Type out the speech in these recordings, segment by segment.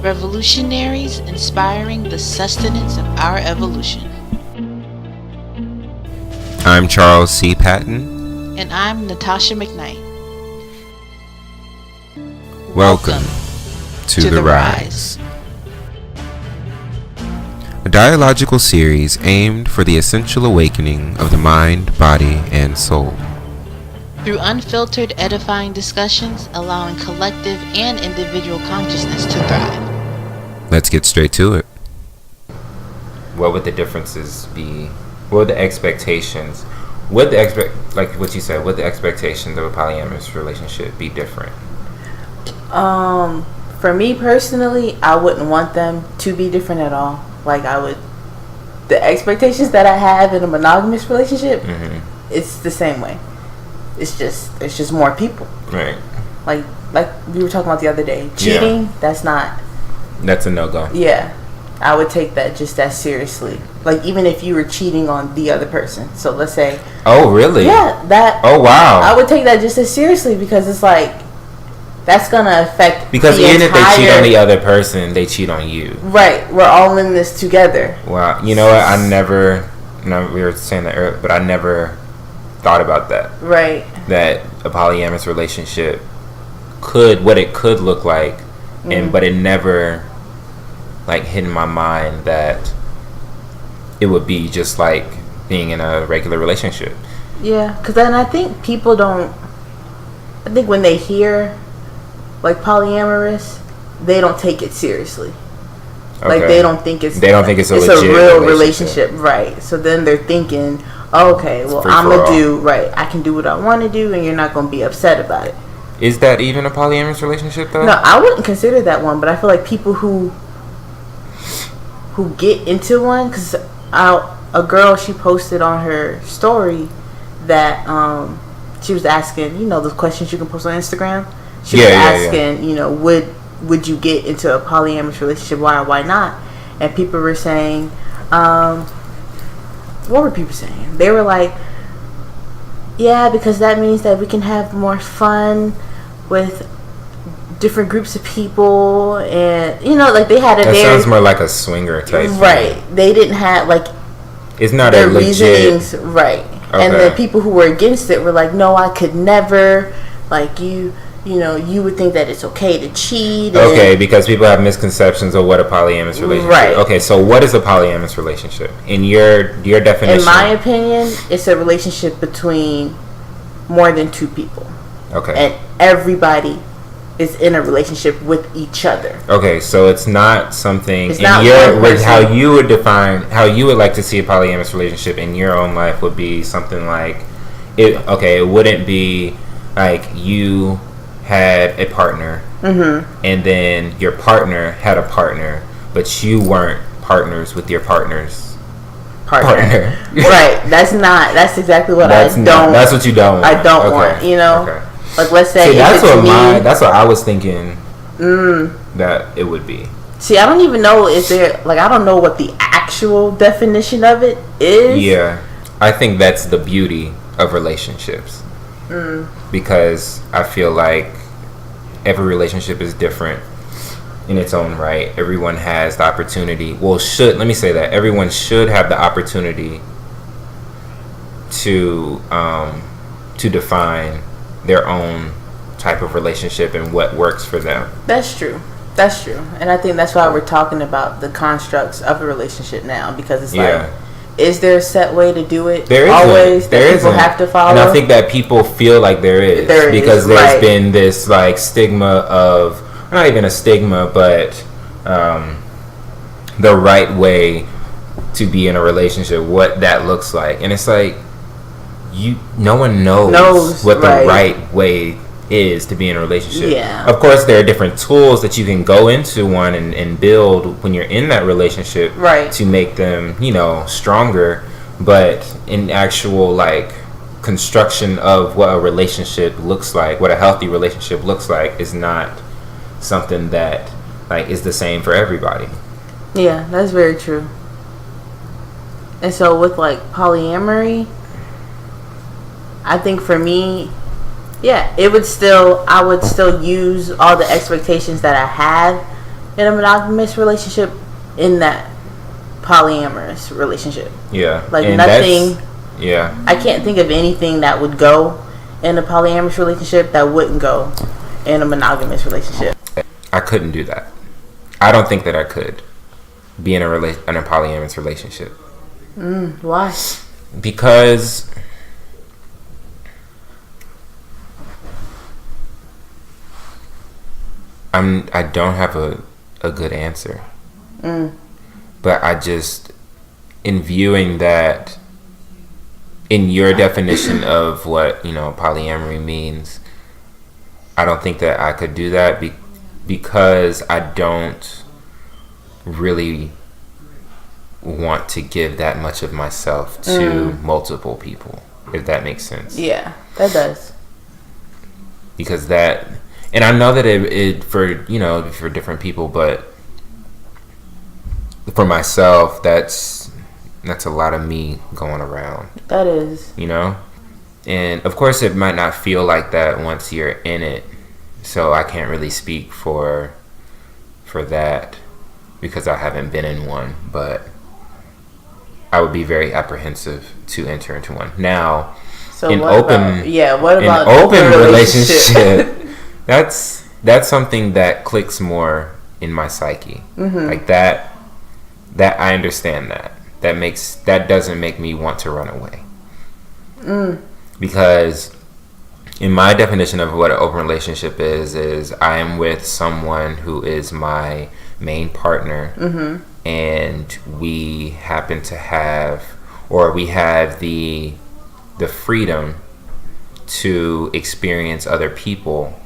revolutionaries inspiring the sustenance of our evolution. I'm Charles C. Patton. And I'm Natasha McKnight. Welcome to the R.I.S.E, a dialogical series aimed for the essential awakening of the mind, body, and soul. Through unfiltered, edifying discussions, allowing collective and individual consciousness to thrive. Let's get straight to it. What would the differences be? What would the expectations? Like what you said, would the expectations of a polyamorous relationship be different? For me personally, I wouldn't want them to be different at all. Like the expectations that I have in a monogamous relationship, it's the same way. It's just more people. Right. Like we were talking about the other day, cheating. Yeah. That's a no-go. Yeah, I would take that just as seriously. Like even if you were cheating on the other person. So let's say. Oh really? Yeah. Oh wow. I would take that just as seriously because it's like that's gonna affect. Because even if they cheat on the other person, they cheat on you. Right. We're all in this together. Wow. You know what? I never. No, we were saying that earlier, but I never thought about that. Right. That a polyamorous relationship could look like, but it never like hit in my mind that it would be just like being in a regular relationship. Yeah, because then I think people don't. I think when they hear like polyamorous, they don't take it seriously. Okay. Like they don't think it's a real relationship, right? So then they're thinking, okay, well I'm gonna I can do what I want to do, and you're not gonna be upset about it. Is that even a polyamorous relationship though? No, I wouldn't consider that one, but I feel like people who get into one, because a girl, she posted on her story that she was asking, those questions you can post on Instagram. She was asking, would you get into a polyamorous relationship? Why or why not? And people were saying, what were people saying? They were like, yeah, because that means that we can have more fun with different groups of people, and like they had that sounds more like a swinger type right thing. They didn't have like it's not their a legit reasonings, right? Okay. And the people who were against it were like, no, I could never, like you would think that it's okay to cheat. Okay, because people have misconceptions of what a polyamorous relationship right. is. Okay, so what is a polyamorous relationship in your definition? In my opinion, it's a relationship between more than two people. Okay. And everybody is in a relationship with each other. Okay, so it's not something it's not with how you would define, how you would like to see a polyamorous relationship in your own life would be something like it wouldn't be like you had a partner and then your partner had a partner, but you weren't partners with your partner's partner. Right. That's exactly what that's what you don't want. I don't want, Okay. Like let's say that's what I was thinking that it would be. See, I don't even know I don't know what the actual definition of it is. Yeah. I think that's the beauty of relationships. Because I feel like every relationship is different in its own right. Everyone has the opportunity. Let me say that everyone should have the opportunity to define their own type of relationship and what works for them. That's true. And I think that's why we're talking about the constructs of a relationship now, because it's like, is there a set way to do it? There always isn't. There people isn't. have to follow. And I think that people feel like there is because there's been this like stigma of, not even a stigma, but the right way to be in a relationship, what that looks like. And it's like no one knows what the right way is to be in a relationship. Yeah. Of course, there are different tools that you can go into one and build when you're in that relationship to make them, stronger. But in actual like construction of what a relationship looks like, what a healthy relationship looks like, is not something that like is the same for everybody. Yeah, that's very true. And so with like polyamory, I think for me, I would still use all the expectations that I have in a monogamous relationship in that polyamorous relationship. Yeah. Like, and nothing. Yeah. I can't think of anything that would go in a polyamorous relationship that wouldn't go in a monogamous relationship. I couldn't do that. I don't think that I could be in a polyamorous relationship. Why? Because I don't have a good answer. But I just, in viewing that, in your definition of what, polyamory means, I don't think that I could do that because I don't really want to give that much of myself to multiple people, if that makes sense. Yeah, that does. Because that, and I know that it for different people, but for myself, that's a lot of me going around. That is. And of course it might not feel like that once you're in it, so I can't really speak for that because I haven't been in one, but I would be very apprehensive to enter into one. Now, so what about an open relationship? that's something that clicks more in my psyche. Like that I understand that doesn't make me want to run away. Because in my definition of what an open relationship is I am with someone who is my main partner, and we happen to have, or we have the freedom to experience other people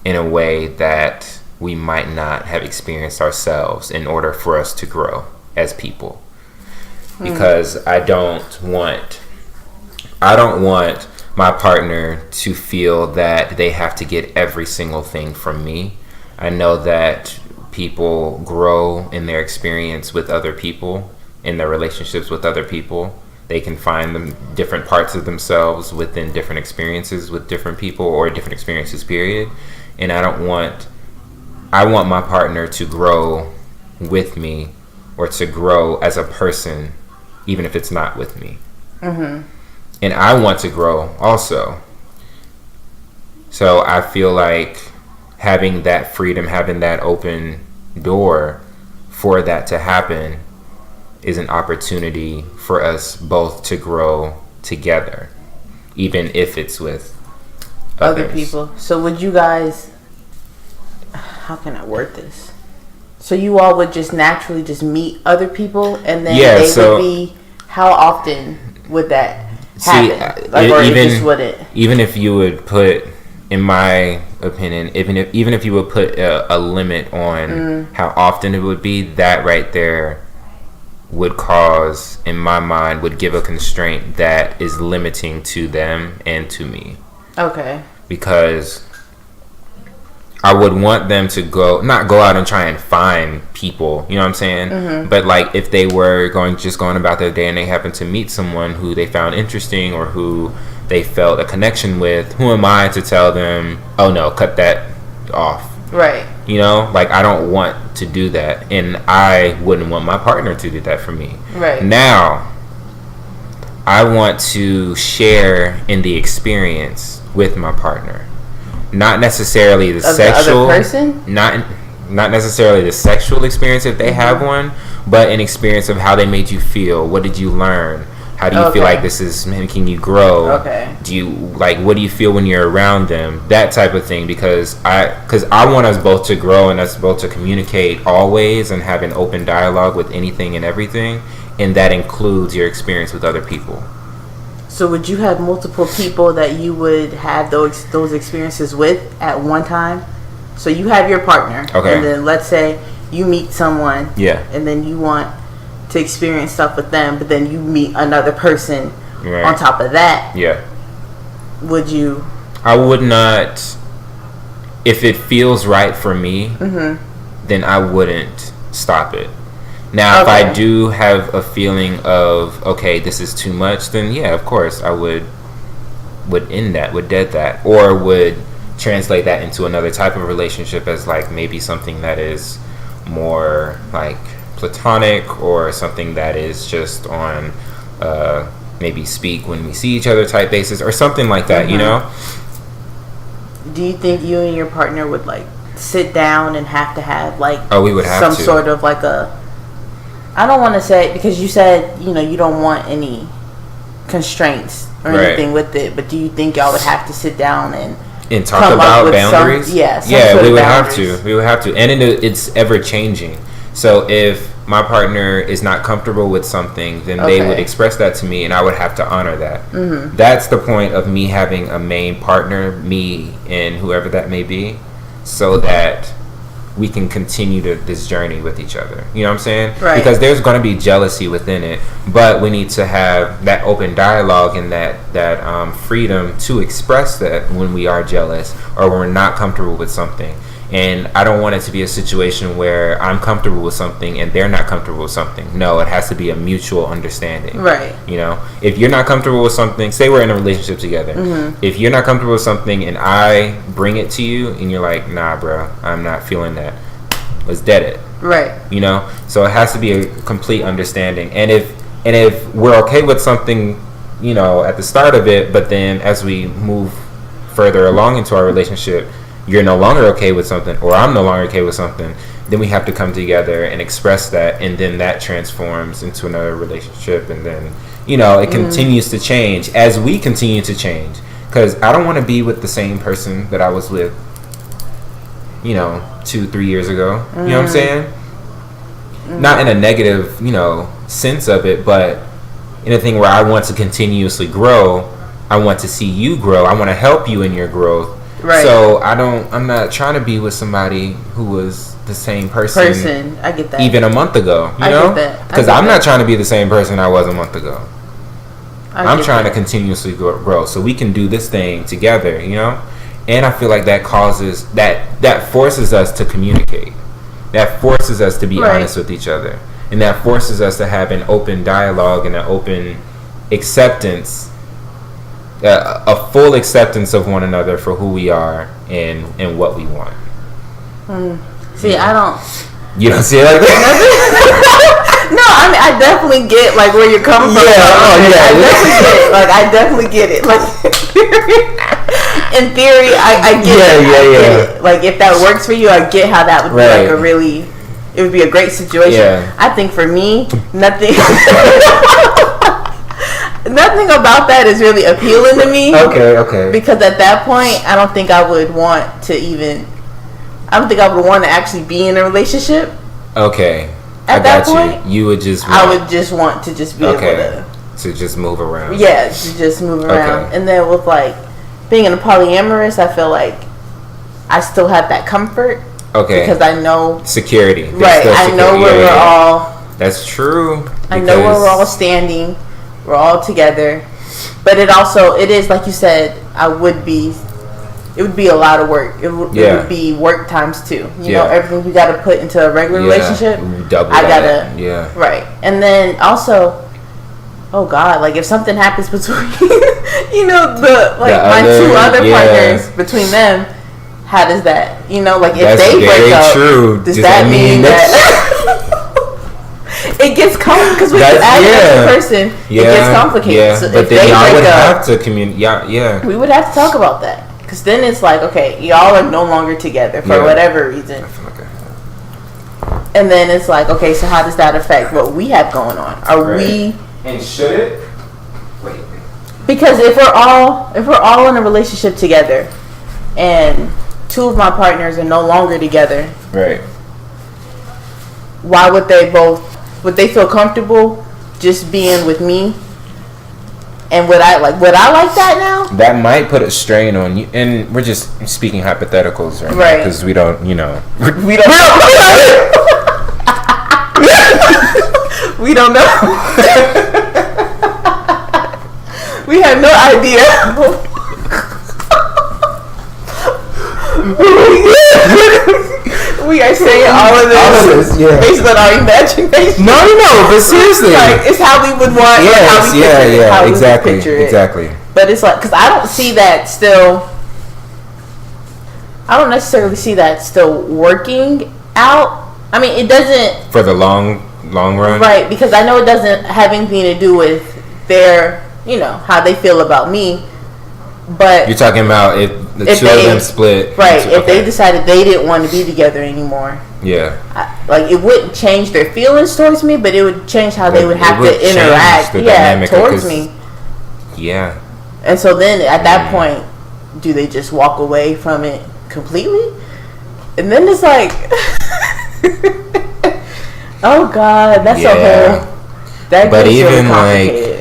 in a way that we might not have experienced ourselves in order for us to grow as people. Because I don't want my partner to feel that they have to get every single thing from me. I know that people grow in their experience with other people, in their relationships with other people. They can find them different parts of themselves within different experiences with different people, or different experiences, period. And I want my partner to grow with me, or to grow as a person, even if it's not with me. And I want to grow also. So I feel like having that freedom, having that open door for that to happen is an opportunity for us both to grow together, even if it's with other people. So would you guys, how can I word this? So you all would just naturally just meet other people, and then would be, how often would that happen? Even if you would put, in my opinion, even if you would put a limit on how often it would be, that right there would cause, in my mind, would give a constraint that is limiting to them and to me. Okay. Because I would want them to not go out and try and find people, you know what I'm saying? But like, if they were going about their day and they happened to meet someone who they found interesting or who they felt a connection with, who am I to tell them, oh no, cut that off? Right. Like, I don't want to do that, and I wouldn't want my partner to do that for me. Right. Now, I want to share in the experience with my partner. Not necessarily the sexual, the other person? Not necessarily the sexual experience if they have one, but an experience of how they made you feel. What did you learn? How do you feel like this is making you grow? Okay. Do you what do you feel when you're around them? That type of thing, because I want us both to grow and us both to communicate always and have an open dialogue with anything and everything, and that includes your experience with other people. So would you have multiple people that you would have those experiences with at one time? So you have your partner, and then let's say you meet someone, and then you want to experience stuff with them, but then you meet another person on top of that. Yeah. Would you? I would not. If it feels right for me, then I wouldn't stop it. Now, if I do have a feeling of, okay, this is too much, then yeah, of course, I would end that, would dead that, or would translate that into another type of relationship as like maybe something that is more like platonic, or something that is just on maybe speak when we see each other type basis, or something like that, you know? Do you think you and your partner would like sit down and have like we would have some sort of like I don't want to say, because you said, you know, you don't want any constraints or anything with it, but do you think y'all would have to sit down and talk about boundaries? We would have to, and it's ever changing. So if my partner is not comfortable with something, then they would express that to me, and I would have to honor that. That's the point of me having a main partner, me and whoever that may be, so that we can continue this journey with each other. You know what I'm saying? Right. Because there's going to be jealousy within it, but we need to have that open dialogue and that freedom to express that when we are jealous or when we're not comfortable with something. And I don't want it to be a situation where I'm comfortable with something and they're not comfortable with something. No, it has to be a mutual understanding. Right. You know, if you're not comfortable with something, say we're in a relationship together. If you're not comfortable with something and I bring it to you and you're like, nah, bro, I'm not feeling that, let's dead it. Right. You know, so it has to be a complete understanding. And if we're okay with something, you know, at the start of it, but then as we move further along into our relationship, you're no longer okay with something, or I'm no longer okay with something, then we have to come together and express that, and then that transforms into another relationship, and then, you know, it continues to change as we continue to change. Because I don't want to be with the same person that I was with, you know, 2-3 years ago. You know what I'm saying? Not in a negative, you know, sense of it, but in a thing where I want to continuously grow. I want to see you grow. I want to help you in your growth. Right. So I'm not trying to be with somebody who was the same person. I get that. Even a month ago, you know? Get that. Because I'm not trying to be the same person I was a month ago. I'm trying to continuously grow so we can do this thing together, you know? And I feel like that causes, that forces us to communicate. That forces us to be honest with each other. And that forces us to have an open dialogue and an open acceptance, a full acceptance of one another for who we are and what we want. See, I don't. You don't see it like that? No, I mean, I definitely get like where you're coming from. I definitely get it. Like, in theory, I get it. Like, if that works for you, I get how that would be like it would be a great situation. Yeah. I think for me, nothing about that is really appealing to me. Okay. Because at that point, I don't think I would want to actually be in a relationship. Okay. At that point, you would just. I would just want to just be able to just move around. Yeah, to just move around. Okay. And then with like being in a polyamorous, I feel like I still have that comfort. Okay. Because I know security. Right. I know where we're all. That's true. I know where we're all standing. We're all together. But it is like you said. It would be a lot of work. It would be work times 2. You know, everything you got to put into a regular relationship. Double right. And then also, oh God, like if something happens between, you know, my 2 other partners, between them, how does that, you know, like if they break up, does that mean that it gets complicated? Because we can add another person, it gets complicated. Yeah. So but if then y'all would have to communicate. We would have to talk about that. Because then it's like, okay, y'all are no longer together for whatever reason. And then it's like, okay, so how does that affect what we have going on? And should it? Wait. Because if we're all in a relationship together, and 2 of my partners are no longer together, right? Why would they feel comfortable just being with me? And would I like that now? That might put a strain on you, and we're just speaking hypotheticals right now because we don't, you know, we don't know. We have no idea. We are saying all of this based on our imagination. No, but seriously, like it's how we would want. Exactly. But it's like, because I don't necessarily see that still working out I mean, it doesn't for the long run, right? Because I know it doesn't have anything to do with their, how they feel about me. But you're talking about if the two of them split, right? If they decided they didn't want to be together anymore, it wouldn't change their feelings towards me, but it would change how they would have to interact, towards me. Yeah. And so then at that point, do they just walk away from it completely? And then it's like, oh God, that's a whole. That but even really complicated.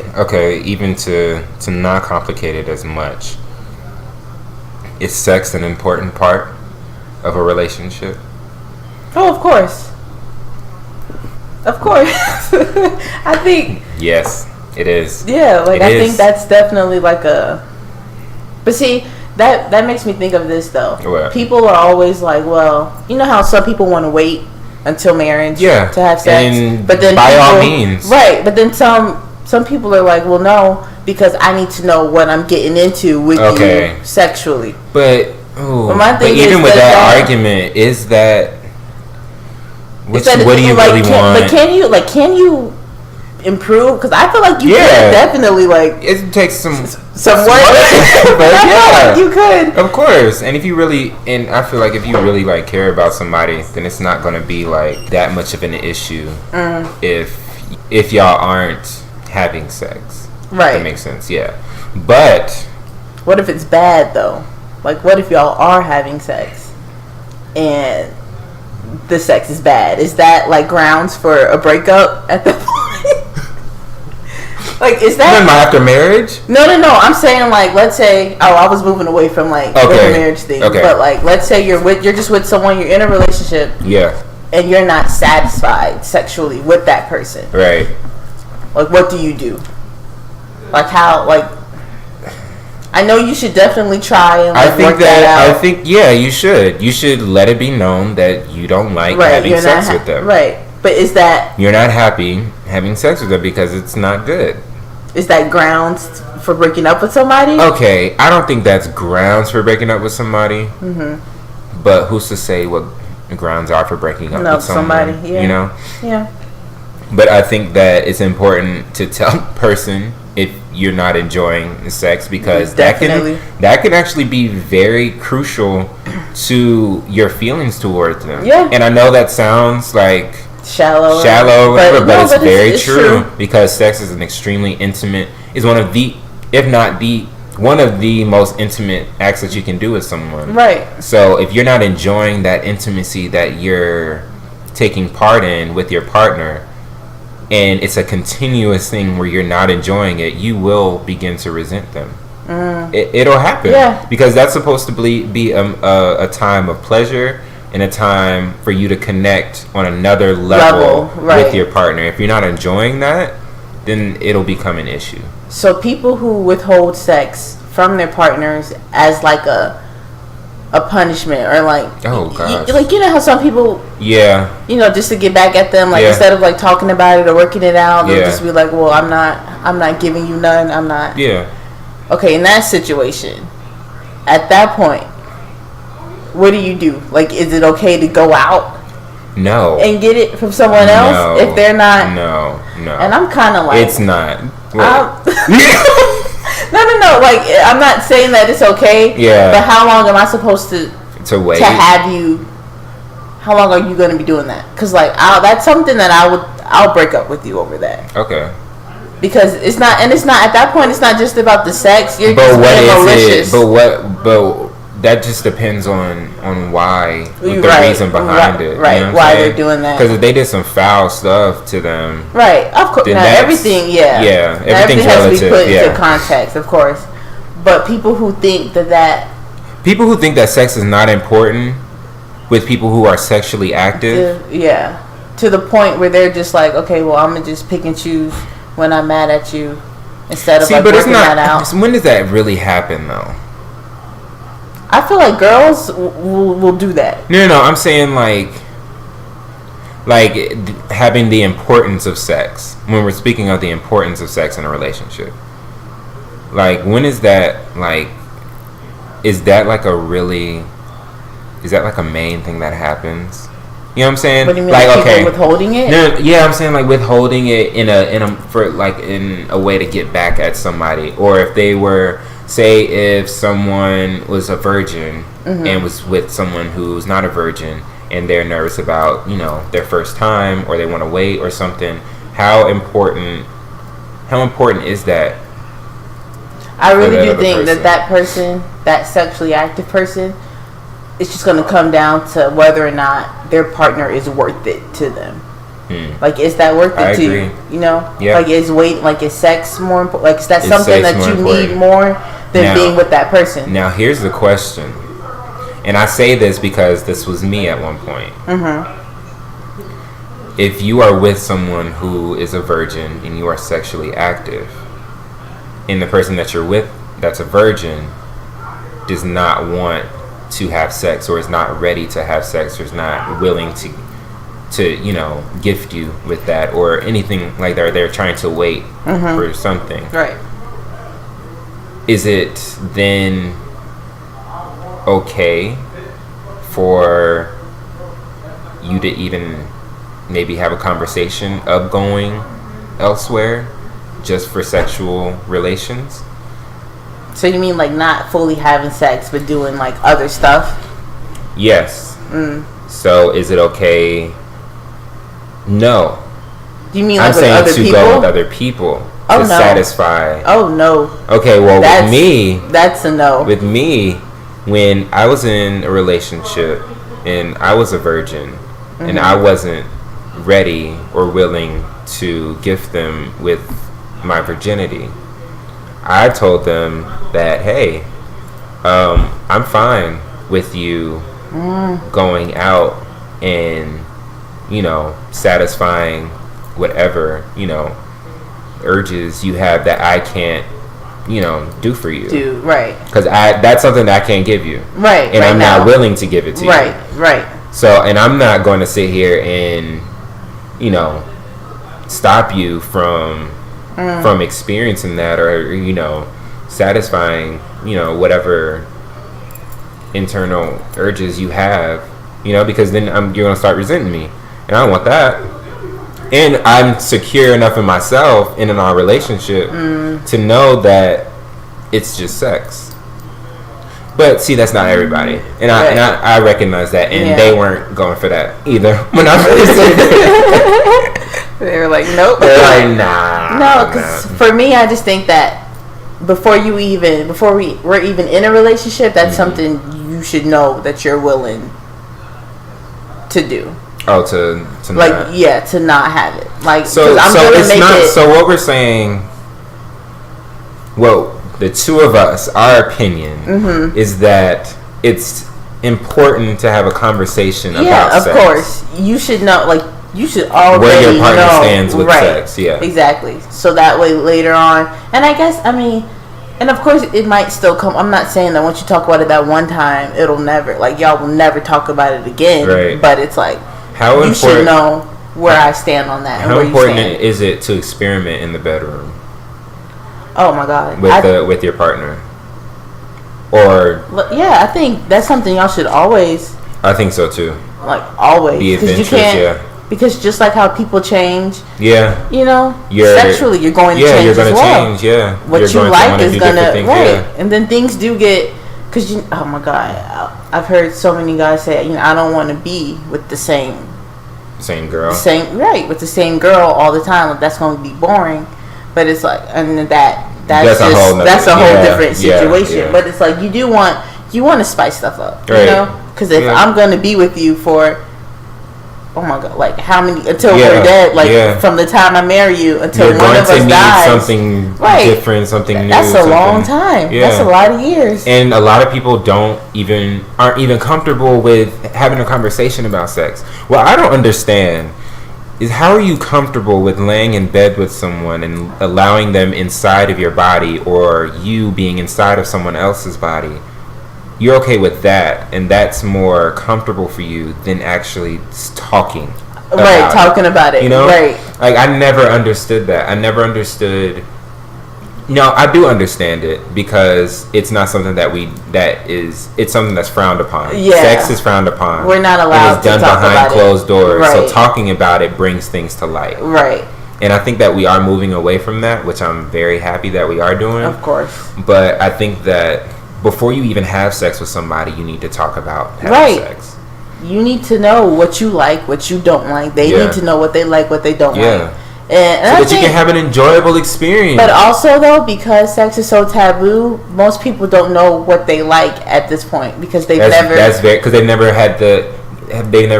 Even to not complicate it as much, is sex an important part of a relationship? Oh, of course. I think. Yes, it is. Yeah, I think that's definitely like a. But see, that makes me think of this though. What? People are always like, well, you know how some people want to wait until marriage to have sex, and but then by all means, right? But then some people are like, well, no, because I need to know what I'm getting into with you sexually. But even with that argument, is that what do you really want? But can you improve? Because I feel like you could definitely it takes some work. But you could, of course. And if you really, and I feel like if you really care about somebody, then it's not going to be that much of an issue if y'all aren't having sex. Right. That makes sense. Yeah. But what if it's bad though? What if y'all are having sex and the sex is bad? Is that grounds for a breakup at that point? Is that after marriage? No. I'm saying let's say I was moving away from the marriage thing. Okay. But let's say you're just with someone, you're in a relationship. Yeah. And you're not satisfied sexually with that person. Right. What do you do? I know you should definitely try and work that out. I think you should. You should let it be known that you don't like having sex with them. Right. But is that you're not happy having sex with them because it's not good? Is that grounds for breaking up with somebody? Okay, I don't think that's grounds for breaking up with somebody. Mm-hmm. But who's to say what grounds are for breaking up with somebody? Yeah. Yeah. But I think that it's important to tell a person if you're not enjoying sex, because that can actually be very crucial to your feelings towards them. Yeah. And I know that sounds like shallow, but it's very true, because sex is an extremely intimate, is one of the, if not the, one of the most intimate acts that you can do with someone. Right. So if you're not enjoying that intimacy that you're taking part in with your partner, and it's a continuous thing where you're not enjoying it, you will begin to resent them. It'll happen. Yeah. Because that's supposed to be a time of pleasure and a time for you to connect on another level with your partner. If you're not enjoying that, then it'll become an issue. So people who withhold sex from their partners as a punishment, or oh gosh, you know how some people just to get back at them, instead of talking about it or working it out, they'll just be like, well, I'm not giving you none, I'm not. Okay, in that situation, at that point, what do you do? Is it okay to go out? No. And get it from someone else if they're not? No. And I'm kind of it's not. No. I'm not saying that it's okay. Yeah. But how long am I supposed to wait? To have you? How long are you going to be doing that? Because that's something that I'll break up with you over that. Okay. Because it's not at that point, it's not just about the sex. You're just being malicious. But that just depends on why, the reason behind it. Right. You know why they're doing that? Because if they did some foul stuff to them. Right. Of course. Now everything. Yeah. Yeah. Everything has to be put into context, of course. But people who think people who think that sex is not important with people who are sexually active. To the point where they're just okay, well, I'm gonna just pick and choose when I'm mad at you instead of working that out. When does that really happen though? I feel like girls will do that. No, I'm saying having the importance of sex. When we're speaking of the importance of sex in a relationship, when is that is that a main thing that happens? You know what I'm saying? What do you mean, like okay, withholding it? No, yeah, I'm saying like withholding it in a way to get back at somebody, or if they were, say, if someone was a virgin and was with someone who's not a virgin, and they're nervous about, you know, their first time, or they want to wait or something. How important is that? I really do think that person, that sexually active person, it's just going to come down to whether or not their partner is worth it to them. Like, is that worth it to you? You know? Yeah. Like, is sex more important? Like, is that something that you need more than being with that person? Now, here's the question. And I say this because this was me at one point. If you are with someone who is a virgin and you are sexually active, and the person that you're with that's a virgin does not want to have sex, or is not ready to have sex, or is not willing to you know, gift you with that or anything like that, or they're trying to wait for something, right? Is it then okay for you to even maybe have a conversation of going elsewhere just for sexual relations? So you mean like not fully having sex but doing like other stuff? Yes. So is it okay? No. Do you mean like I'm saying with other to people? Go with other people to satisfy. Oh no. Okay, well with me, that's a no. With me, when I was in a relationship and I was a virgin and I wasn't ready or willing to gift them with my virginity, I told them that, hey, I'm fine with you going out and, you know, satisfying whatever, you know, urges you have that I can't, you know, do for you. Right. Because that's something that I can't give you. Right. And I'm not willing to give it to you. Right. So, and I'm not going to sit here and, you know, stop you from experiencing that, or, you know, satisfying, you know, whatever internal urges you have, you know, because then you're going to start resenting me, and I don't want that. And I'm secure enough in myself and in our relationship to know that it's just sex. But see, that's not everybody, and I recognize that, and they weren't going for that either when I first said that. They were like, nope. They're like, nah. No, because for me, I just think that before we're even in a relationship, that's something you should know that you're willing to do. Oh, to like not. To not have it. Like, so it's not. So what we're saying, well, the two of us, our opinion is that it's important to have a conversation about sex. Yeah, of course. You should know, like, you should already where your partner know, stands with sex. Yeah, exactly. So that way later on, and I guess, I mean, and of course it might still come. I'm not saying that once you talk about it that one time, it'll never, like, y'all will never talk about it again. Right. But it's like, you should know where I stand on that. How important is it to experiment in the bedroom? Oh my God! With your partner, or I think that's something y'all should always. I think so too. Like, always, be adventurous. Because just like how people change, you know, sexually you're going to change you're going to change. Yeah, what you like is gonna and then things do get, because oh my God, I've heard so many guys say, you know, I don't want to be with the same girl, with the same girl all the time. Like, that's going to be boring. But it's like, and that's a whole different situation. Yeah. But it's like, you want to spice stuff up, you know? Because if I'm going to be with you for, oh my God, like how many, until we're dead, like from the time I marry you until one of us dies, something different, something new. That's a long time. Yeah. That's a lot of years. And a lot of people aren't even comfortable with having a conversation about sex. What I don't understand is, how are you comfortable with laying in bed with someone and allowing them inside of your body, or you being inside of someone else's body? You're okay with that, and that's more comfortable for you than actually talking about it, you know? Right. Like, I never understood that. I never understood No, I do understand it because it's not something it's something that's frowned upon. Yeah. Sex is frowned upon. We're not allowed to talk about it. It's done behind closed doors. Right. So talking about it brings things to light. Right. And I think that we are moving away from that, which I'm very happy that we are doing. Of course. But I think that before you even have sex with somebody, you need to talk about having sex. You need to know what you like, what you don't like. They need to know what they like, what they don't like. And so that you can have an enjoyable experience. But also, though, because sex is so taboo, most people don't know what they like at this point because they've never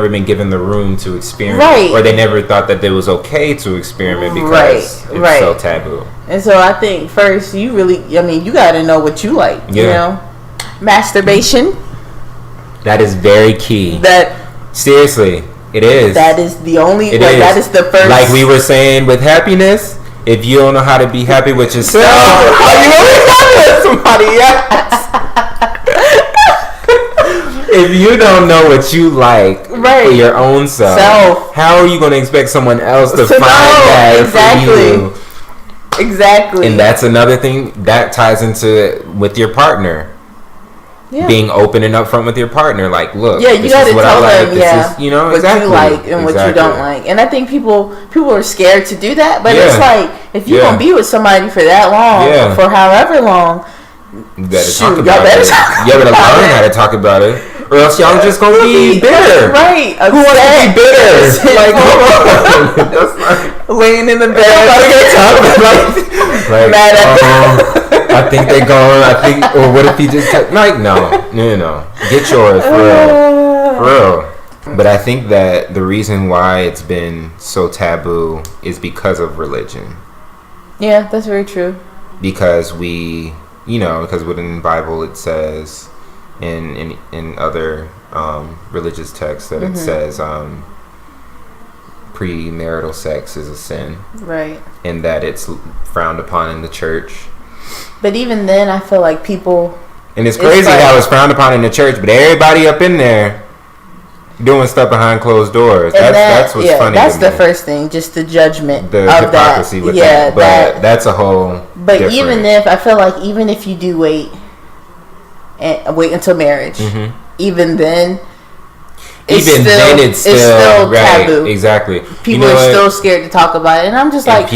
been given the room to experiment, right? Or they never thought that it was okay to experiment because it's so taboo. And so I think first, you got to know what you like. You know, masturbation. That is very key. Seriously. It is. That is the only. That is the first. Like we were saying with happiness, if you don't know how to be happy with yourself, how you gonna be happy with somebody else? If you don't know what you like for your own self, how are you gonna expect someone else to find that for you? Exactly. And that's another thing that ties into with your partner. Yeah. Being open and upfront with your partner, like, look, you got to tell them, is, you know, what you like and what you don't like. And I think people are scared to do that, but it's like if you're gonna be with somebody for that long, for however long, you better learn how to talk about it, or else y'all just gonna be bitter. Right? Who wants to be bitter? Like, laying in the bed, mad at I think they're going. Or what if he just no. Get yours for real. But I think that the reason why it's been so taboo is because of religion. Yeah, that's very true. Because because within the Bible it says, in other religious texts that it says premarital sex is a sin, right? And that it's frowned upon in the church. But even then, I feel like people... And it's crazy how it's frowned upon in the church, but everybody up in there doing stuff behind closed doors. That's what's funny. That's the first thing, just the judgment the of hypocrisy that. With that. But that's a whole... But even if you do wait until marriage, even then... It's still taboo. Exactly. People are still scared to talk about it, and I'm just like,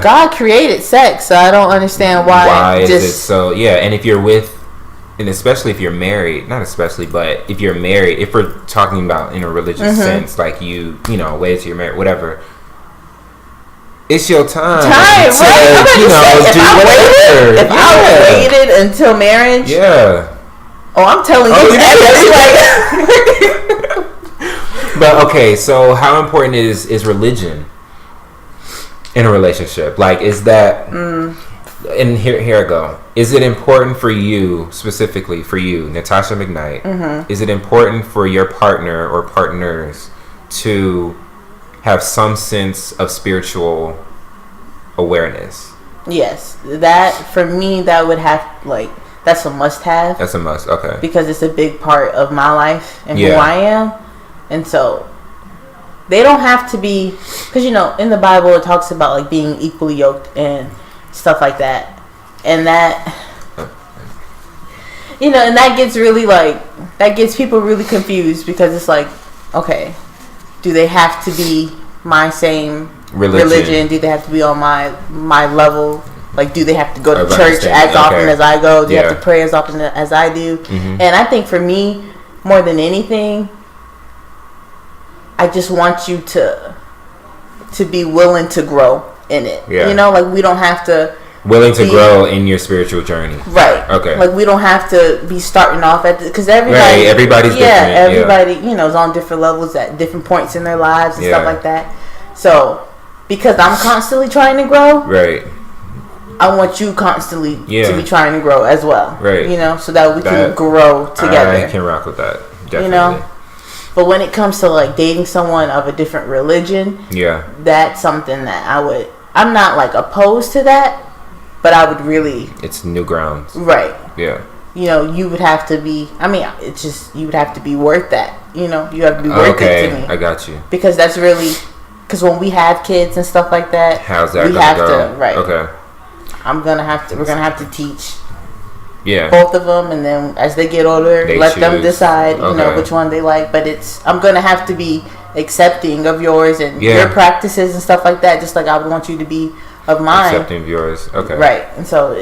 God created sex, so I don't understand why is it so? Yeah, and if you're and especially if you're married, not especially, but if you're married, if we're talking about in a religious sense, like wait till you're married, whatever. It's your time to, right? Do whatever. If I waited until marriage, I'm telling you, But okay, so how important is religion in a relationship? Like, is that? And here I go. Is it important for you, specifically for you, Natasha McKnight? Is it important for your partner or partners to have some sense of spiritual awareness? Yes, that for me, that would have that's a must-have. That's a must. Okay. Because it's a big part of my life and who I am. And so they don't have to be, because in the Bible it talks about being equally yoked and stuff like that, and that and that gets really that gets people really confused, because it's like, okay, do they have to be my same religion? Do they have to be on my level? Do they have to go to church as often as I go? Do they have to pray as often as I do? And I think for me, more than anything, I just want you to be willing to grow in it. Yeah. We don't have to... Willing to grow in your spiritual journey. Right. Okay. We don't have to be starting off at... Because everybody's different. Everybody, is on different levels at different points in their lives and stuff like that. So, because I'm constantly trying to grow... Right. I want you constantly to be trying to grow as well. Right. So that we can grow together. I can rock with that. Definitely. But when it comes to dating someone of a different religion, that's something that I'm not opposed to that, but I would really... It's new grounds. Right. Yeah. You would have to be, it's just, you would have to be worth that. You have to be worth it to me. I got you. Because that's really, because when we have kids and stuff like that, how's that going to go? Right. Okay. we're gonna have to teach Yeah. both of them, and then as they get older, let them decide, which one they like. But I'm gonna have to be accepting of yours and your practices and stuff like that, just like I would want you to be of mine. Accepting of yours, okay. Right, and so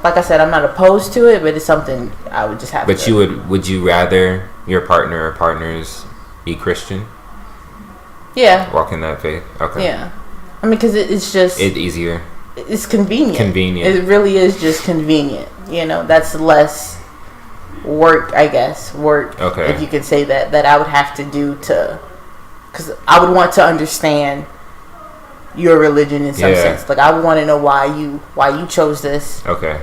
like I said, I'm not opposed to it, but it's something I would just have. But would you rather your partner or partners be Christian? Yeah. Walk in that faith. Okay. Yeah, I mean, because it's easier. It's convenient. Convenient. It really is just convenient. That's less work, I guess. Okay. If you could say that I would have to do because I would want to understand your religion in some sense. Like I would want to know why you chose this. Okay.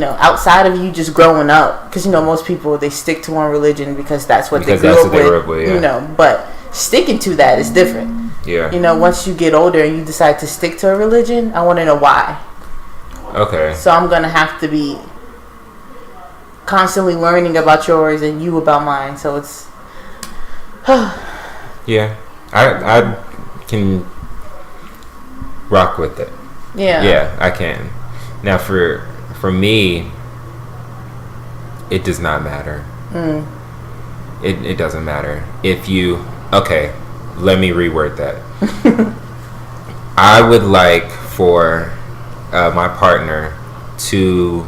Outside of you just growing up, because most people, they stick to one religion because that's what they grew up with. Yeah. But sticking to that is different. Yeah. Once you get older and you decide to stick to a religion, I want to know why. Okay. So I'm going to have to be constantly learning about yours and you about mine. So it's... yeah. I can rock with it. Yeah. Yeah, I can. Now, for me, it does not matter. It doesn't matter. If you... Okay, let me reword that. I would like for my partner to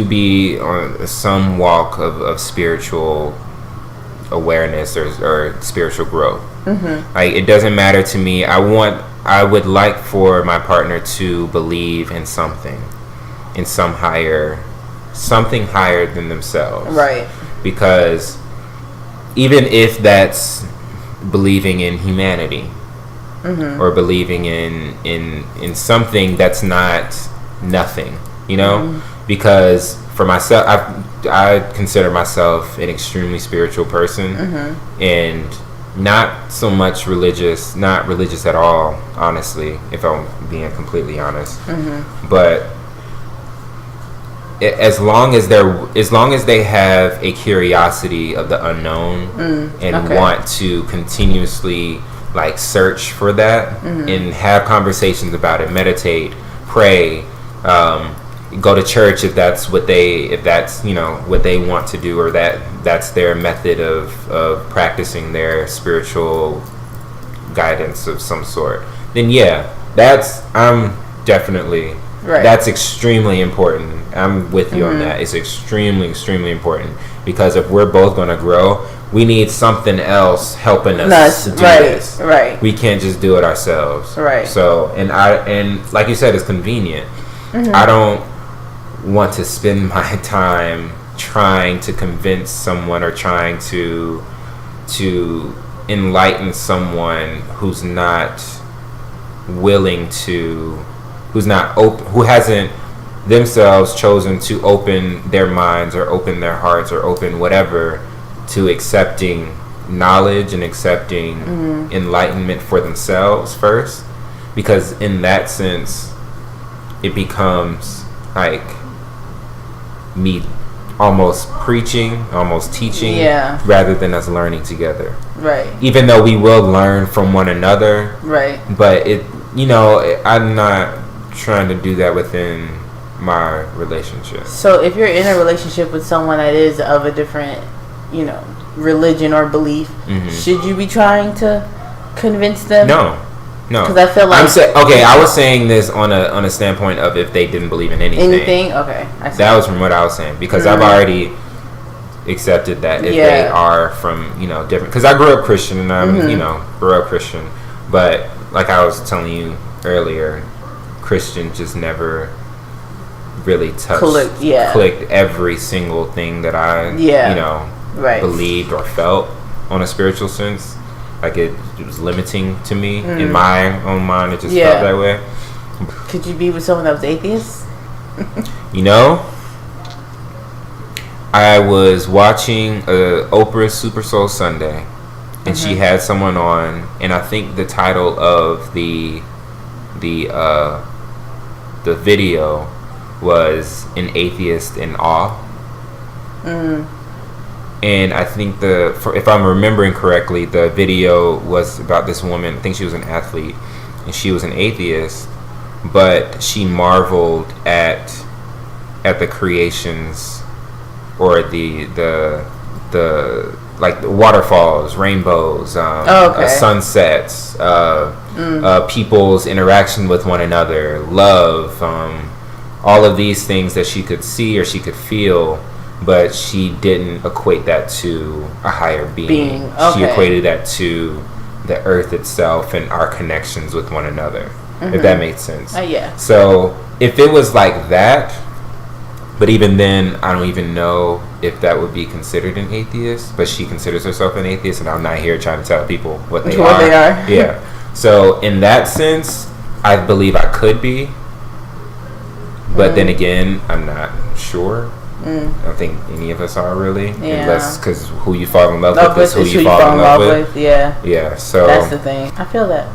be on some walk of spiritual awareness or spiritual growth. Like, it doesn't matter to me. I would like for my partner to believe in something, in something higher than themselves. Right. Because even if that's believing in humanity, or believing in something that's not nothing, because for myself, I consider myself an extremely spiritual person, and not so much religious, not religious at all, honestly, if I'm being completely honest. But as long as they have a curiosity of the unknown and want to continuously search for that and have conversations about it, meditate, pray, go to church if that's what they want to do, or that's their method of practicing their spiritual guidance of some sort, then I'm definitely that's extremely important. I'm with you on that. It's extremely, extremely important, because if we're both going to grow, we need something else helping us to do this. Right. We can't just do it ourselves. Right. So, and like you said, it's convenient. I don't want to spend my time trying to convince someone or trying to enlighten someone who's not willing to, who's not open, who hasn't themselves chosen to open their minds or open their hearts or open whatever to accepting knowledge and accepting enlightenment for themselves first. Because in that sense, it becomes like me almost preaching, almost teaching, rather than us learning together. Right. Even though we will learn from one another. Right. But I'm not trying to do that within my relationship. So if you're in a relationship with someone that is of a different, religion or belief, should you be trying to convince them? No. Because I feel like I was saying this on a standpoint of if they didn't believe in anything. Okay. That was from what I was saying, because I've already accepted that if they are from different. Because I grew up Christian and I'm grew up Christian, but like I was telling you earlier, Christian just never really clicked every single thing that I believed or felt on a spiritual sense. Like it was limiting to me in my own mind. It just felt that way. Could you be with someone that was atheist? I was watching Oprah's Super Soul Sunday, and she had someone on, and I think the title of the video was "An Atheist in Awe." And I think if I'm remembering correctly, the video was about this woman. I think she was an athlete, and she was an atheist, but she marveled at the creations, or the like the waterfalls, rainbows, sunsets, people's interaction with one another, love, all of these things that she could see or she could feel, but she didn't equate that to a higher being. She equated that to the earth itself and our connections with one another, if that makes sense. Yeah. So if it was like that, but even then, I don't even know if that would be considered an atheist, but she considers herself an atheist, and I'm not here trying to tell people what they are. Yeah. So in that sense, I believe I could be, but then again, I'm not sure. I don't think any of us are really, unless, because who you fall in love with is who you fall in love with. Yeah. So that's the thing. I feel that.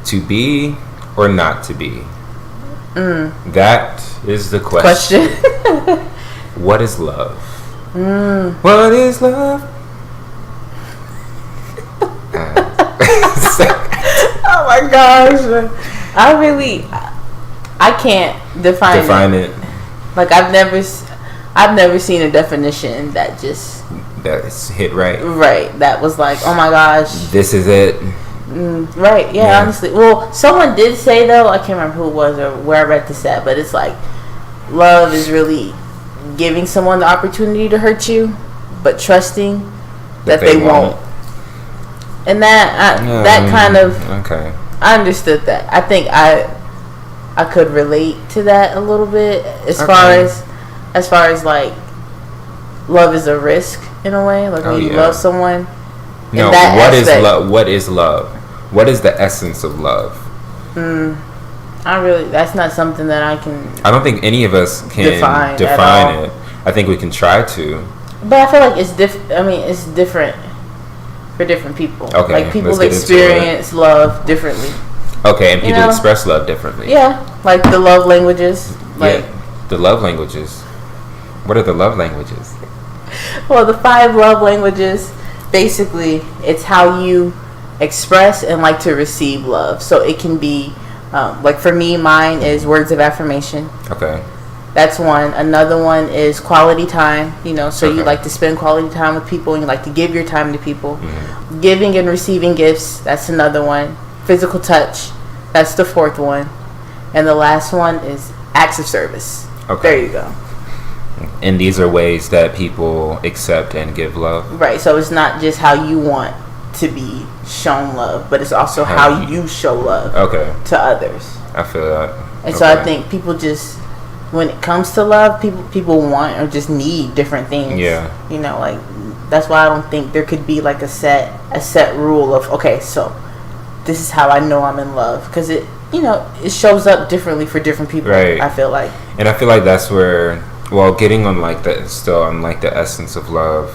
To be or not to be. That is the question. What is love? What is love? Oh my gosh, I can't define it. Like I've never seen a definition that's hit right. Right, that was like, oh my gosh, this is it. Right, yeah, honestly. Well, someone did say, though, I can't remember who it was or where I read this at, but it's like, love is really giving someone the opportunity to hurt you, but trusting that they won't. And that kind of, I understood that. I think I could relate to that a little bit as far as like, love is a risk in a way, like when you love someone. No, what is love? What is love? What is the essence of love? That's not something that I can. I don't think any of us can define it. I think we can try to. But I feel like it's it's different for different people. Okay, like people experience love differently. Okay, and people express love differently. Yeah, like the love languages. The love languages. What are the love languages? Well, the 5 love languages. Basically, it's how you express and like to receive love. So it can be, like for me, mine is words of affirmation. Okay. That's one. Another one is quality time. So you like to spend quality time with people and you like to give your time to people. Mm-hmm. Giving and receiving gifts. That's another one. Physical touch. That's the 4th one. And the last one is acts of service. Okay. There you go. And these are ways that people accept and give love. Right. So it's not just how you want to be shown love, but it's also how you show love to others. I feel that. And so I think people just, when it comes to love, people want or just need different things. Yeah. Like that's why I don't think there could be like a set rule of, okay, so this is how I know I'm in love, because it shows up differently for different people. Right. I feel like. And I feel like that's where. Well, getting on like the essence of love.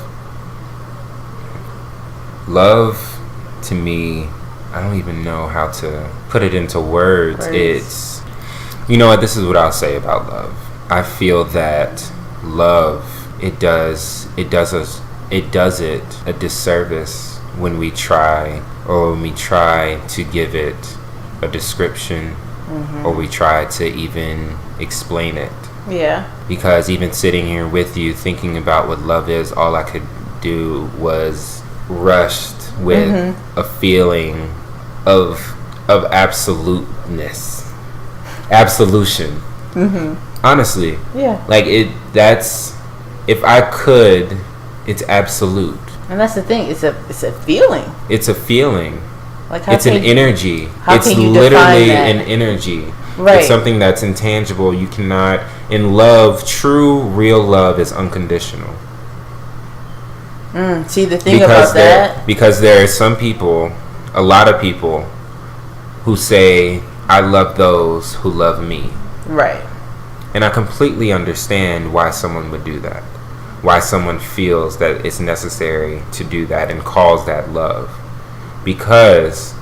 Love, to me, I don't even know how to put it into words. It's, this is what I'll say about love. I feel that love, it does it a disservice when we try to give it a description, or we try to even explain it. Yeah. Because even sitting here with you thinking about what love is, all I could do was rushed with a feeling of absoluteness. Absolution. Honestly. Yeah. Like that's, if I could, it's absolute. And that's the thing, it's a feeling. It's a feeling. Like it's an energy. It's literally an energy. Right. It's something that's intangible. You cannot. In love, true, real love is unconditional. See, the thing about that. Because there are some people, a lot of people, who say, I love those who love me. Right. And I completely understand why someone would do that. Why someone feels that it's necessary to do that and calls that love. Because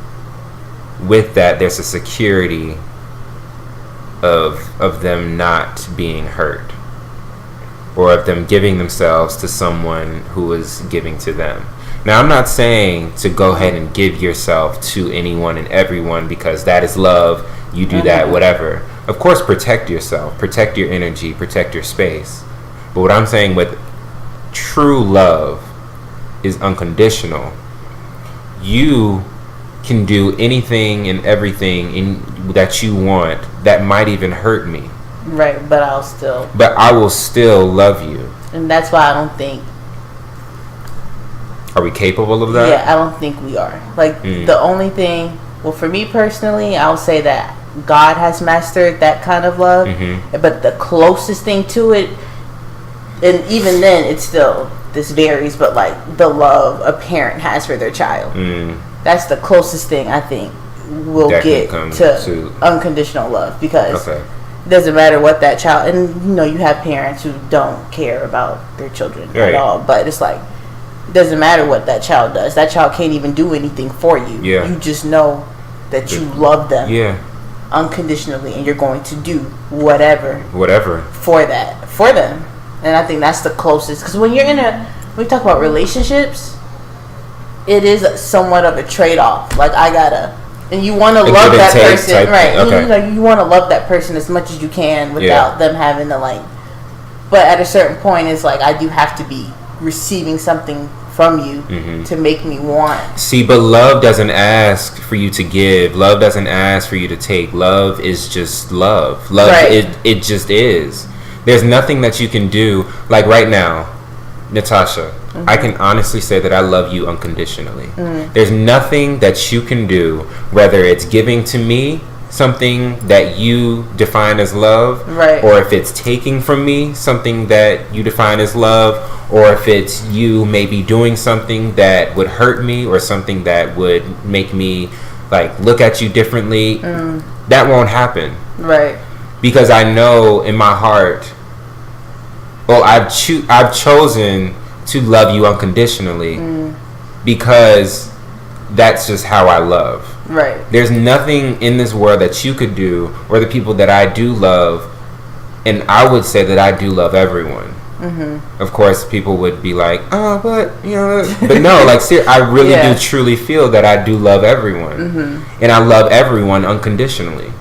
with that, there's a security of them not being hurt, or of them giving themselves to someone who is giving to them. Now, I'm not saying to go ahead and give yourself to anyone and everyone, because that is love you do that, whatever. Of course, protect yourself, protect your energy, protect your space. But what I'm saying with true love is unconditional. You can do anything and everything that you want that might even hurt me. Right, but I will still love you. And that's why I don't think. Are we capable of that? Yeah, I don't think we are. Like, the only thing, well, for me personally, I'll say that God has mastered that kind of love. But the closest thing to it, and even then, it's still, this varies, but like the love a parent has for their child. That's the closest thing I think we'll get to unconditional love, because it doesn't matter what that child, and you have parents who don't care about their children at all, but it's like, it doesn't matter what that child does. That child can't even do anything for you. You just know that you love them unconditionally, and you're going to do whatever for them. And I think that's the closest, because when we talk about relationships, it is somewhat of a trade-off. Like, and you want to love that person, right? You want to love that person as much as you can without them having to like. But at a certain point, it's like, I do have to be receiving something from you to make me want. See, but love doesn't ask for you to give. Love doesn't ask for you to take. Love is just love. Love, it just is. There's nothing that you can do. Like right now, Natasha, I can honestly say that I love you unconditionally. There's nothing that you can do, whether it's giving to me something that you define as love, or if it's taking from me something that you define as love, or if it's you maybe doing something that would hurt me or something that would make me like look at you differently. That won't happen, because I know in my heart, I've chosen to love you unconditionally, because that's just how I love. There's nothing in this world that you could do, or the people that I do love, and I would say that I do love everyone. Of course, people would be like, "Oh, but but no, like, I really do truly feel that I do love everyone, and I love everyone unconditionally."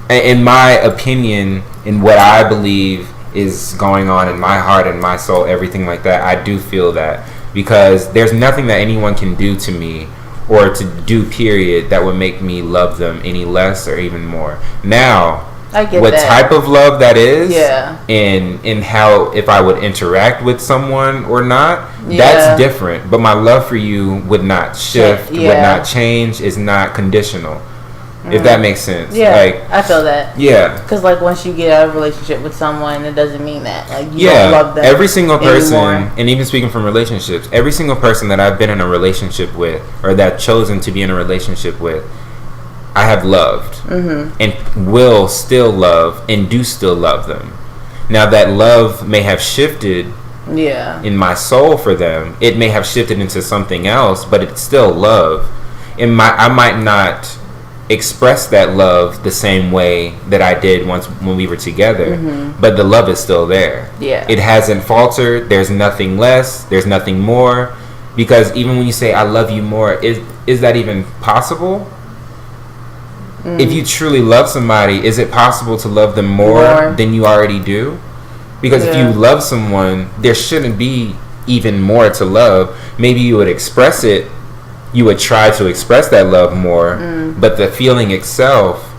In my opinion, in what I believe is going on in my heart and my soul, everything like that, I do feel that, because there's nothing that anyone can do to me or to do period that would make me love them any less or even more. Now, what type of love that is, and how, if I would interact with someone or not, that's different. But my love for you would not shift, would not change, is not conditional. If that makes sense. Like, I feel that. Because like, once you get out of a relationship with someone, it doesn't mean that like you don't love them. Every single person anymore. And even speaking from relationships, every single person that I've been in a relationship with, or that I've chosen to be in a relationship with, I have loved and will still love and do still love them. Now, that love may have shifted in my soul for them. It may have shifted into something else, but it's still love. I might not express that love the same way that I did when we were together, but the love is still there. It hasn't faltered. There's nothing less, there's nothing more, because even when you say I love you more, is that even possible? If you truly love somebody, is it possible to love them more than you already do? Because if you love someone, there shouldn't be even more to love. Maybe you would express it, you would try to express that love more, but the feeling itself,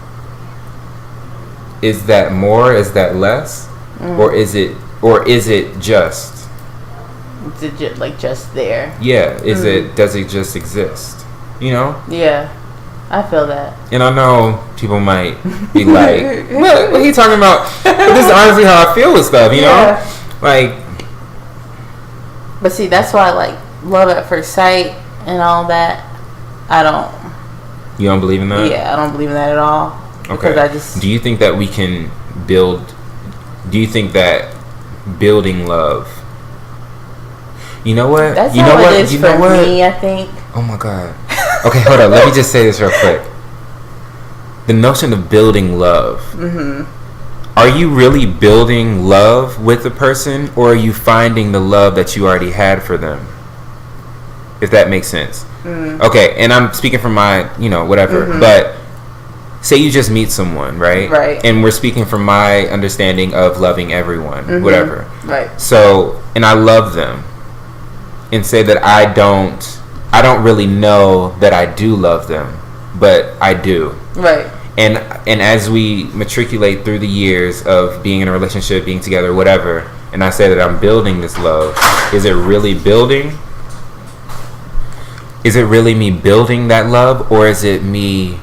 is that more, is that less, or is it just? Is it like just there? Does it just exist? I feel that. And I know people might be like, what are you talking about? This is honestly how I feel with stuff, you know? Like, but see, that's why, like, love at first sight and all that, You don't believe in that? Yeah, I don't believe in that at all. Okay. Because do you think that we can building love, you know what? That's you how know it what? is for me, I think. Oh my God. Okay, hold on. Let me just say this real quick. The notion of building love. Are you really building love with the person, or are you finding the love that you already had for them? If that makes sense. Okay, and I'm speaking from my, whatever. But say you just meet someone, right? Right. And we're speaking from my understanding of loving everyone, whatever. Right. So, and I love them, and say that I don't really know that I do love them, but I do. Right. And as we matriculate through the years of being in a relationship, being together, whatever, and I say that I'm building this love, is it really building? Is it really me building that love, or is it me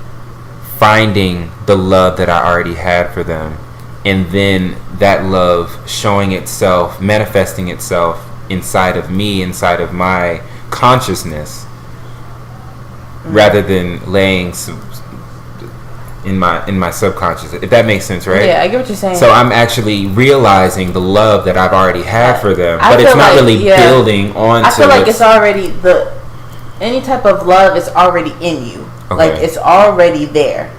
finding the love that I already had for them, and then that love showing itself, manifesting itself inside of me, inside of my consciousness, rather than laying some in my subconscious, if that makes sense, right? Yeah, I get what you're saying. So I'm actually realizing the love that I've already had for them, but it's not really building onto. I feel like it's already any type of love is already in you. Okay. Like it's already there.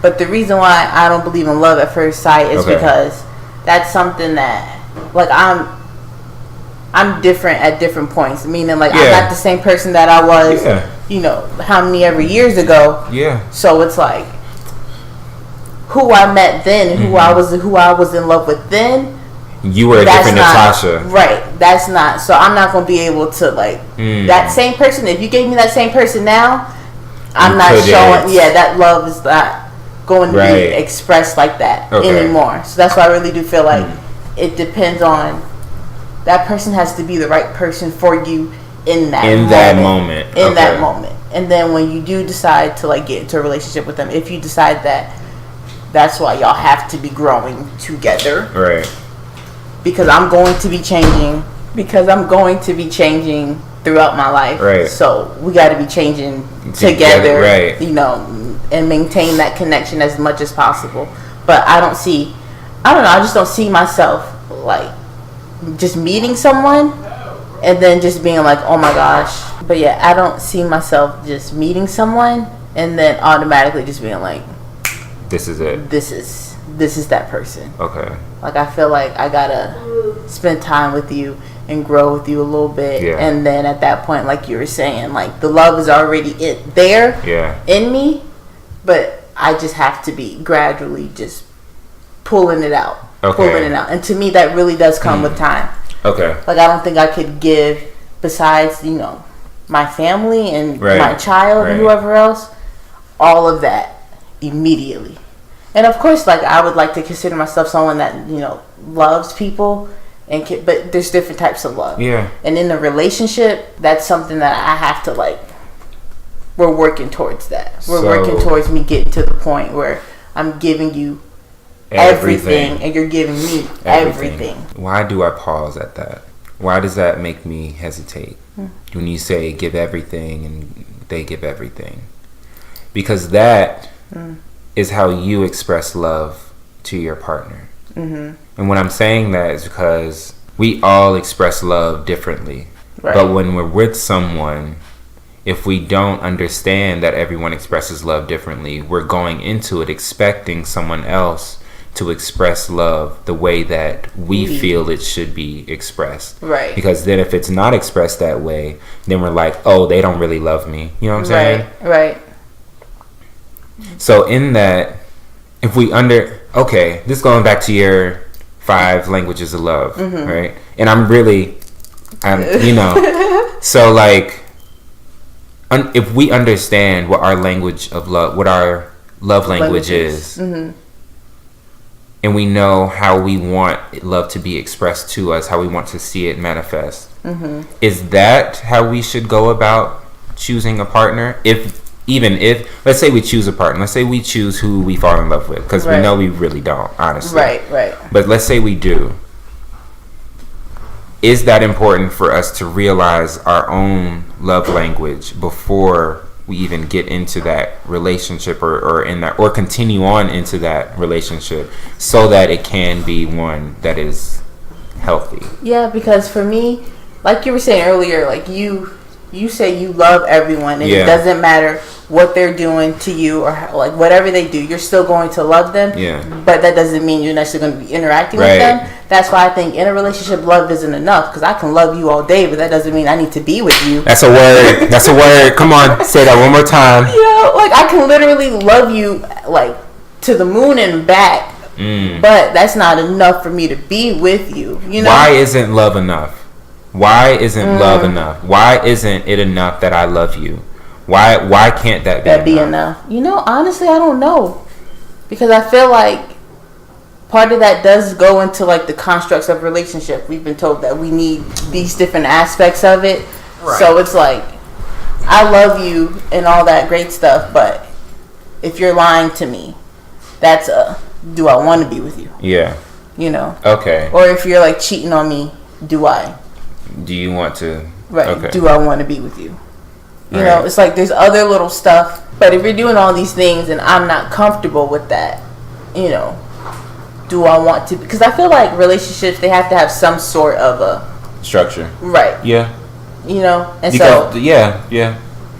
But the reason why I don't believe in love at first sight is because that's something that, like, I'm different at different points. Meaning, like, I'm not the same person that I was, you know, how many ever years ago. Yeah. So it's like, who I met then and who I was in love with then. You were a different Natasha. Right. That's not. So I'm not going to be able to, like, that same person. If you gave me that same person now, I'm not showing. Yeah, that love is not going to be expressed like that anymore. So that's why I really do feel like it depends on, that person has to be the right person for you in that moment. In that moment. And then when you do decide to, like, get into a relationship with them, if you decide that that's why y'all have to be growing together. Right. Because I'm going to be changing. Throughout my life. Right. So we got to be changing together. Right. You know, and maintain that connection as much as possible. But I don't know. I just don't see myself, like, just meeting someone and then just being like, oh my gosh. But yeah, I don't see myself just meeting someone and then automatically just being like, this is it. This is that person. Okay. Like, I feel like I gotta spend time with you and grow with you a little bit. Yeah. And then at that point, like you were saying, like, the love is already there in me, but I just have to be gradually just pulling it out. And to me, that really does come with time. Okay. Like, I don't think I could give, besides, you know, my family and my child and whoever else, all of that immediately. And of course, like, I would like to consider myself someone that, you know, loves people, but there's different types of love. Yeah. And in a relationship, that's something that I have to, like, we're working towards that. We're working towards me getting to the point where I'm giving you everything and you're giving me everything. Why do I pause at that? Why does that make me hesitate when you say give everything and they give everything? Because that is how you express love to your partner. And when I'm saying that is because we all express love differently. Right. But when we're with someone, if we don't understand that everyone expresses love differently, we're going into it expecting someone else to express love the way that we feel it should be expressed. Right. Because then if it's not expressed that way, then we're like, oh, they don't really love me. You know what I'm saying? Right. So in that, if we this going back to your 5 languages of love, right? And I'm you know, so, like, if we understand what our language of love, what our love language is, and we know how we want love to be expressed to us, how we want to see it manifest, is that how we should go about choosing a partner? Even if, let's say we choose a partner, let's say we choose who we fall in love with, because we know we really don't, honestly. Right. But let's say we do. Is that important for us to realize our own love language before we even get into that relationship or continue on into that relationship, so that it can be one that is healthy? Yeah, because for me, like you were saying earlier, like you say you love everyone, and it doesn't matter what they're doing to you or like whatever they do, you're still going to love them. Yeah. But that doesn't mean you're necessarily going to be interacting with them. That's why I think in a relationship, love isn't enough, because I can love you all day, but that doesn't mean I need to be with you. That's a word. Come on, say that one more time. Yeah, like, I can literally love you, like, to the moon and back, but that's not enough for me to be with you. You know, why isn't love enough? Why isn't love enough? Why isn't it enough that I love you? Why can't that be enough? You know, honestly, I don't know, because I feel like part of that does go into like the constructs of relationship. We've been told that we need these different aspects of it. Right. So it's like, I love you and all that great stuff, but if you're lying to me, that's do I want to be with you? Yeah. You know? Okay. Or if you're like cheating on me, do you want to? Right. Okay. Do I want to be with you? You know, it's like there's other little stuff, but if you're doing all these things and I'm not comfortable with that, you know, do I want to? Because I feel like relationships, they have to have some sort of a structure. Right. Yeah. You know, and because, yeah.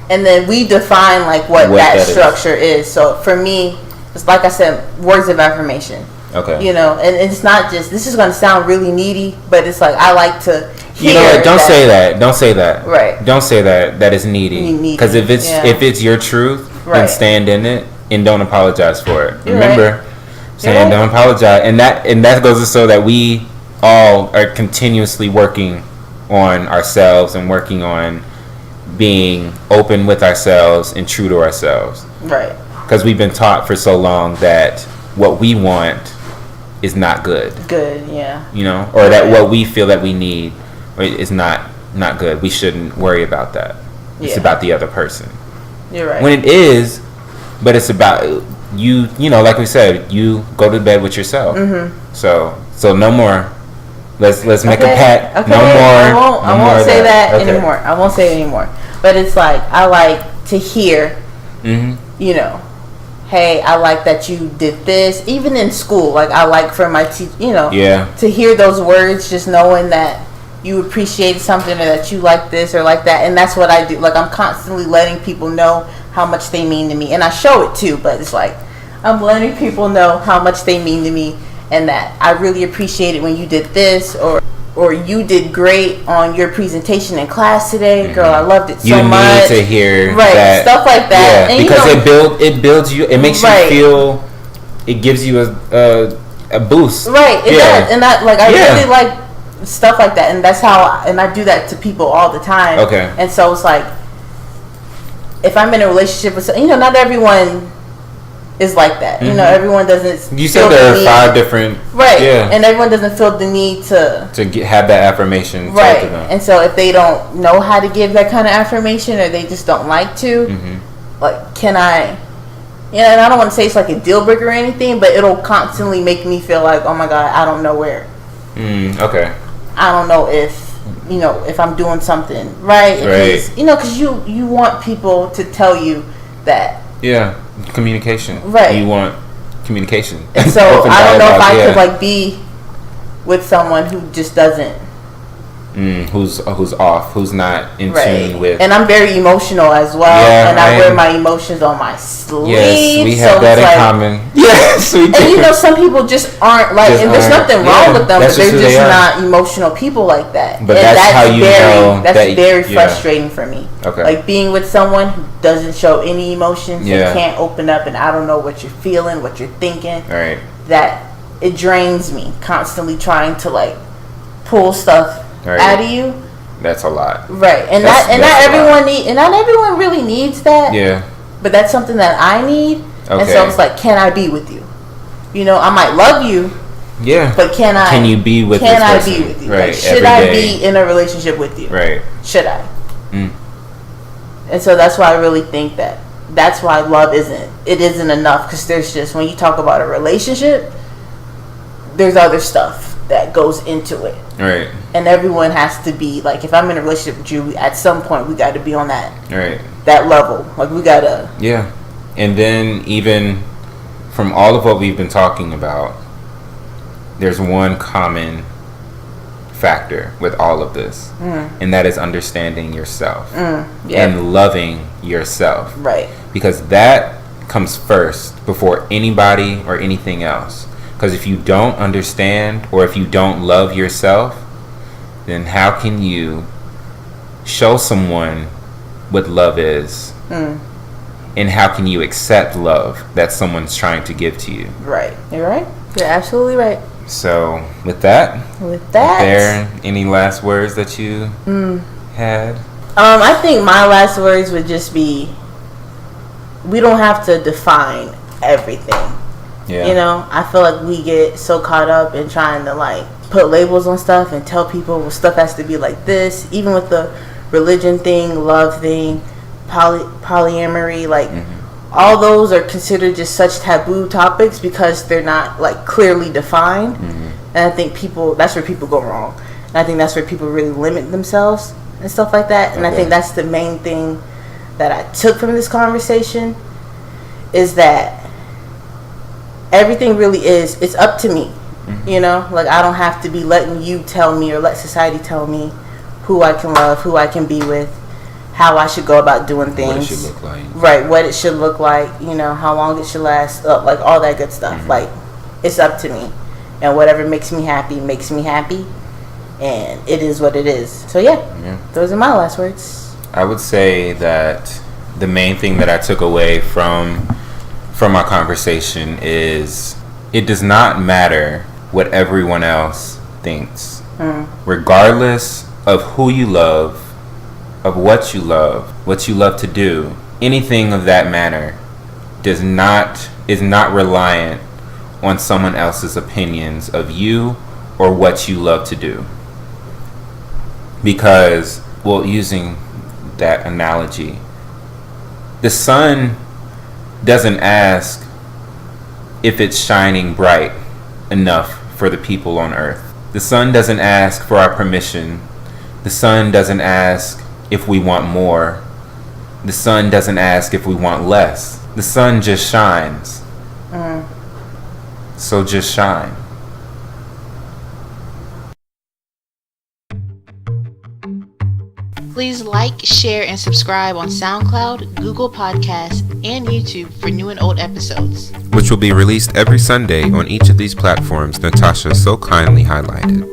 And then we define like what that structure is. So for me, it's like I said, words of affirmation. Okay. You know, and it's not just, this is going to sound really needy, but it's like I like to hear. You know what? Don't say that. Don't say that. Right. Don't say that is needy. Because if it's your truth, then stand in it and don't apologize for it. Remember, saying don't apologize, and that goes to show that we all are continuously working on ourselves and working on being open with ourselves and true to ourselves. Right. Because we've been taught for so long that what we want is not good. Good, yeah. You know, or that what we feel that we need is not good. We shouldn't worry about that. It's about the other person. You're right. When it is, but it's about you. You know, like we said, you go to bed with yourself. Mm-hmm. So no more. Let's make a pact. Okay. No more. I won't say that anymore. I won't say it anymore. But it's like I like to hear. Mm-hmm. You know. Hey, I like that you did this. Even in school, like I like for my to hear those words, just knowing that you appreciate something or that you like this or like that. And that's what I do. Like I'm constantly letting people know how much they mean to me. And I show it too, but it's like I'm letting people know how much they mean to me and that I really appreciate it when you did this or you did great on your presentation in class today. Mm-hmm. Girl, I loved it so much. You need to hear that, stuff like that. Yeah, and because it builds you. It makes you feel. It gives you a boost. Right. It does, and I really like stuff like that, and that's how. And I do that to people all the time. Okay. And so it's like, if I'm in a relationship with, not everyone is like that. Mm-hmm. Everyone doesn't. You said there are 5 different. Right. Yeah. And everyone doesn't feel the need to have that affirmation. Right. To them. And so if they don't know how to give that kind of affirmation, or they just don't like to, like, can I? And I don't want to say it's like a deal breaker or anything, but it'll constantly make me feel like, oh my God, I don't know where. Okay. I don't know if I'm doing something right. Right. Because you want people to tell you that. Yeah. Communication. Right. You want communication. And so I don't know if I could like be with someone who just doesn't. Who's off, who's not in tune with. And I'm very emotional as well, and I wear my emotions on my sleeve. Yes, we have that in common. Yes, we do. And some people just aren't like, and there's nothing wrong with them, but they're just not emotional people like that. But that's how you know. That's very frustrating for me. Okay. Like being with someone who doesn't show any emotions, they can't open up, and I don't know what you're feeling, what you're thinking. Right. That it drains me constantly trying to like pull stuff out of you. That's a lot. Right. And not everyone really needs that. Yeah. But that's something that I need. Okay. And so it's like, can I be with you? I might love you. Yeah. But can you be with this person? Can I be with you? Right. Like, should I be in a relationship with you? Right. Should I? And so that's why I really think that's why love isn't enough, because there's just, when you talk about a relationship, there's other stuff that goes into it. Right. And everyone has to be like, if I'm in a relationship with you, at some point we got to be on that level. Like we gotta. Yeah. And then even from all of what we've been talking about, there's one common factor with all of this, and that is understanding yourself and loving yourself. Right. Because that comes first before anybody or anything else. Because if you don't understand, or if you don't love yourself, then how can you show someone what love is and how can you accept love that someone's trying to give to you. Right. You're right. You're absolutely right. So with that, are there any last words that you had? I think my last words would just be, we don't have to define everything. Yeah. You know, I feel like we get so caught up in trying to like put labels on stuff and tell people, well, stuff has to be like this. Even with the religion thing, love thing, polyamory, like all those are considered just such taboo topics because they're not like clearly defined. And I think that's where people go wrong. And I think that's where people really limit themselves and stuff like that. And I think that's the main thing that I took from this conversation, is that everything really is, it's up to me. You know, like I don't have to be letting you tell me or let society tell me who I can love, who I can be with, how I should go about doing things. What it should look like. Right, what it should look like, you know, how long it should last, like all that good stuff. Like, it's up to me. And whatever makes me happy. And it is what it is. So yeah, those are my last words. I would say that the main thing that I took away from our conversation is it does not matter what everyone else thinks. Regardless of who you love, of what you love to do, anything of that matter is not reliant on someone else's opinions of you or what you love to do. Because, well, using that analogy, the sun doesn't ask if it's shining bright enough for the people on earth. The sun doesn't ask for our permission. The sun doesn't ask if we want more. The sun doesn't ask if we want less. The sun just shines. So just shine. Please like, share, and subscribe on SoundCloud, Google Podcasts, and YouTube for new and old episodes, which will be released every Sunday on each of these platforms Natasha so kindly highlighted.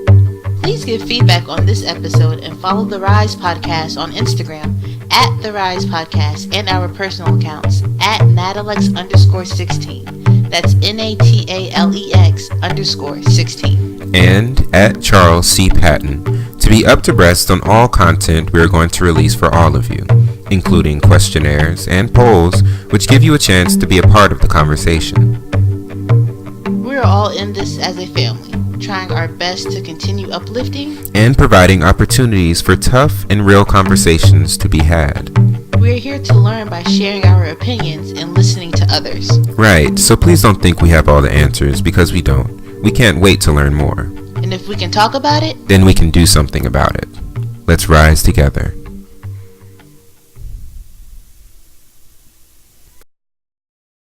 Please give feedback on this episode and follow the R.I.S.E podcast on Instagram at the R.I.S.E podcast and our personal accounts at Natalex_16. That's NATALEX_16. And at Charles C. Patton, to be up to breast on all content we are going to release for all of you, including questionnaires and polls, which give you a chance to be a part of the conversation. We are all in this as a family, trying our best to continue uplifting and providing opportunities for tough and real conversations to be had. We're here to learn by sharing our opinions and listening to others. Right, so please don't think we have all the answers, because we don't. We can't wait to learn more. And if we can talk about it, then we can do something about it. Let's rise together.